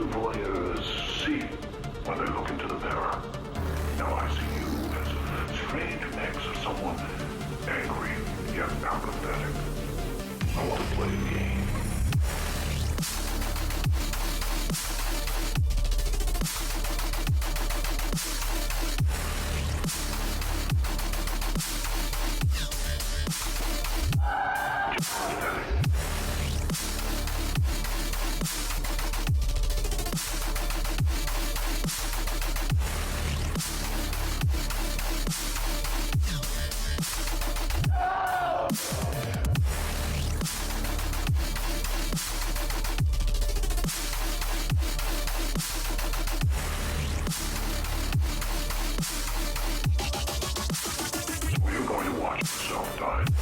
do voyeurs see when they look into the mirror? Now I see you as a strange mix of someone angry yet apathetic. I want to play a game. You're going to watch yourself die.